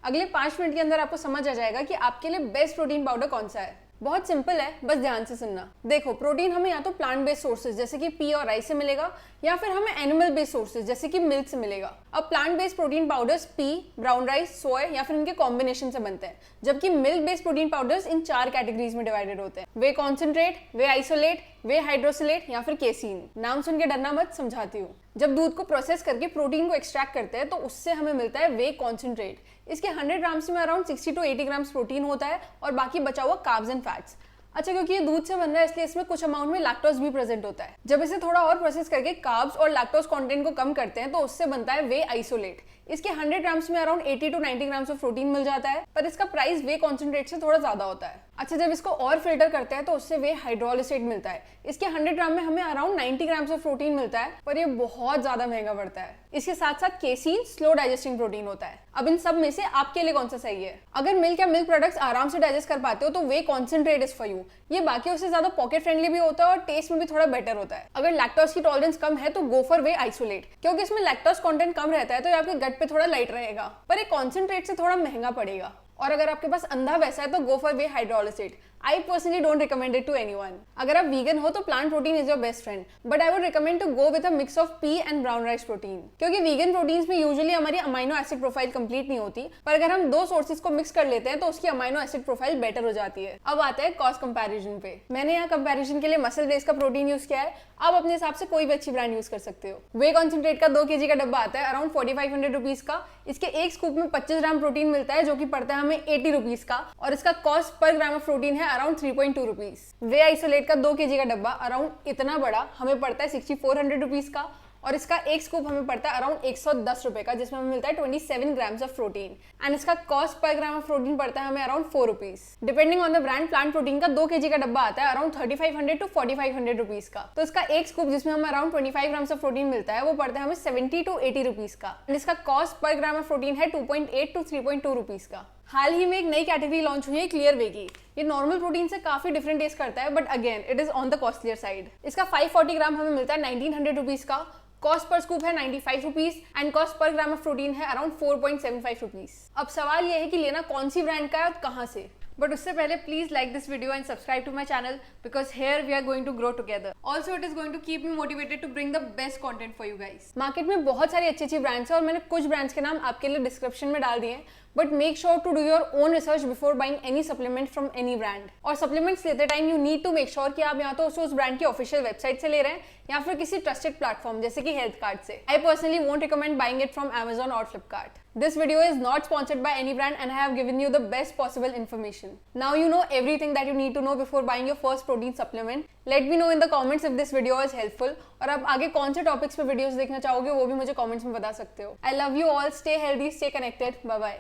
अगले 5 मिनट के अंदर आपको समझ आ जाएगा कि आपके लिए बेस्ट प्रोटीन पाउडर कौन सा है। बहुत सिंपल है, बस ध्यान से सुनना। देखो, प्रोटीन हमें या तो प्लांट बेस्ड सोर्सेज जैसे कि पी और राइस से मिलेगा, या फिर हमें एनिमल बेस्ड सोर्सेज जैसे कि मिल्क से मिलेगा। अब plant based protein powders pea, brown rice, soya या फिर इनके कॉम्बिनेशन से बनते हैं, जबकि मिल्क बेस्ड प्रोटीन पाउडर्स इन 4 कैटेगरीज में डिवाइडेड होते हैं। वे कॉन्सेंट्रेट, वे आइसोलेट, वे हाइड्रोसिलेट या फिर केसीन। नाम सुन के डरना मत, समझाती हूँ। जब दूध को प्रोसेस करके प्रोटीन को एक्सट्रैक्ट करते हैं तो उससे हमें मिलता है वे कॉन्सेंट्रेट। इसके 100 ग्राम्स में अराउंड 60 to 80 ग्राम्स प्रोटीन होता है और बाकी बचा हुआ कार्ब्स एंड फैट्स। अच्छा, क्योंकि ये दूध से बन रहा है इसलिए इसमें कुछ अमाउंट में लैक्टोज भी प्रेजेंट होता है। जब इसे थोड़ा और प्रोसेस करके कार्ब्स और लैक्टोज कंटेंट को कम करते हैं तो उससे बनता है वे आइसोलेट। इसके 100 ग्राम्स में around 80 to 90 grams of protein मिल जाता है, पर इसका प्राइस वे कॉन्सेंट्रेट से थोड़ा ज्यादा होता है। अच्छा, जब इसको और फिल्टर करते हैं तो उससे वे हाइड्रोलिसेट मिलता है। इसके 100 ग्राम में हमें अराउंड 90 ग्राम्स ऑफ प्रोटीन मिलता है, पर ये बहुत ज्यादा महंगा पड़ता है। इसके साथ साथ केसीन स्लो डाइजेस्टिंग प्रोटीन होता है। अब इन सब में से आपके लिए कौन सा सही है? अगर मिल्क या मिल्क प्रोडक्ट्स आराम से डाइजेस्ट कर पाते हो तो वे कॉन्सेंट्रेट इज फॉर यू। ये बाकी उससे ज्यादा पॉकेट फ्रेंडली भी होता है और टेस्ट में भी थोड़ा बेटर होता है। अगर लैक्टोज की टॉलरेंस कम है तो गो फॉर वे आइसोलेट, क्योंकि इसमें लैक्टोज कंटेंट कम रहता है तो ये आपके गट पे थोड़ा लाइट रहेगा, पर ये कॉन्सेंट्रेट से थोड़ा महंगा पड़ेगा। और अगर आपके पास अंधा वैसा है तो go for whey hydrolysate. I personally don't recommend it to anyone. अगर आप वीगन हो तो plant protein is your best friend, but I would recommend to go with a mix of pea and brown rice protein, क्योंकि vegan proteins में usually हमारी amino acid profile complete नहीं होती, पर अगर हम 2 सोर्सेज को मिक्स कर लेते हैं तो उसकी अमाइनो एसिड प्रोफाइल बेटर हो जाती है। अब आते हैं कॉस्ट कंपैरिजन पे। मैंने यहाँ कंपैरिजन के लिए मसल बेस का प्रोटीन यूज किया है। आप अपने हिसाब से कोई भी अच्छी ब्रांड यूज कर सकते हो। वे कॉन्सेंट्रेट का 2 kg का डब्बा आता है अराउंड 4500 रुपीज का। इसके एक स्कूप में 25 ग्राम प्रोटीन मिलता है, जो कि पड़ता है हमें 80 रुपीज का, और इसका cost per gram of protein है अराउंड 3.2 रुपीज। वे आइसोलेट का 2 kg का डब्बा अराउंड इतना बड़ा हमें पड़ता है 6400 रुपीज का, और इसका एक स्कूप हमें पड़ता है अराउंड 110 रुपए का, जिसमें हमें मिलता है 27 ग्राम्स ऑफ प्रोटीन, एंड इसका cost per gram of protein पड़ता है हमें around 4 rupees. Depending on the brand, plant protein का 2 kg का डब्बा आता है अराउंड 3500 to 4500 रुपीज का। तो इसका एक स्कूप जिसमें हमें अराउंड 25 ग्राम्स ऑफ प्रोटीन मिलता है वो पड़ता है हमें 70 to 80 रुपीज का, एंड इसका cost per gram of protein है 2.8 to 3.2 रुपीज का। हाल ही में एक नई कैटेगरी लॉन्च हुई है क्लियर वे की। ये नॉर्मल प्रोटीन से काफी डिफरेंट टेस्ट करता है, but again it is on the costlier side. इसका 540 ग्राम हमें मिलता है 1900 रुपीज का, कॉस्ट पर स्कूप है 95 rupees, and cost per gram of protein है अराउंड 4.75 रुपीज। अब सवाल ये है कि लेना कौन सी ब्रांड का है और कहाँ से। बट उससे पहले please like this video and subscribe to my channel, because here we are going to grow together. Also it is going to keep me motivated to bring the best content for you guys. Market में बहुत सारी अच्छी अच्छी brands है और मैंने कुछ brands के नाम आपके लिए डिस्क्रिप्शन में डाल दिए हैं, but make sure to do your own research before buying any supplement from any brand. और सप्लीमेंट्स लेते time you need to make sure कि आप या तो उस ब्रांड की ऑफिशियल वेबसाइट से ले रहे हैं या फिर किसी ट्रस्टेड प्लेटफॉर्म जैसे कि हेल्थ कार्ड से। I personally won't recommend buying it from Amazon और Flipkart. This video is not sponsored by any brand and I have given you the best possible information. Now you know everything that you need to know before buying your first protein supplement. Let me know in the comments if this video is helpful. और आप आगे कौन से topics पे videos देखना चाहोगे वो भी मुझे कमेंट्स में बता सकते हो। I love you all. Stay healthy, stay connected. Bye bye.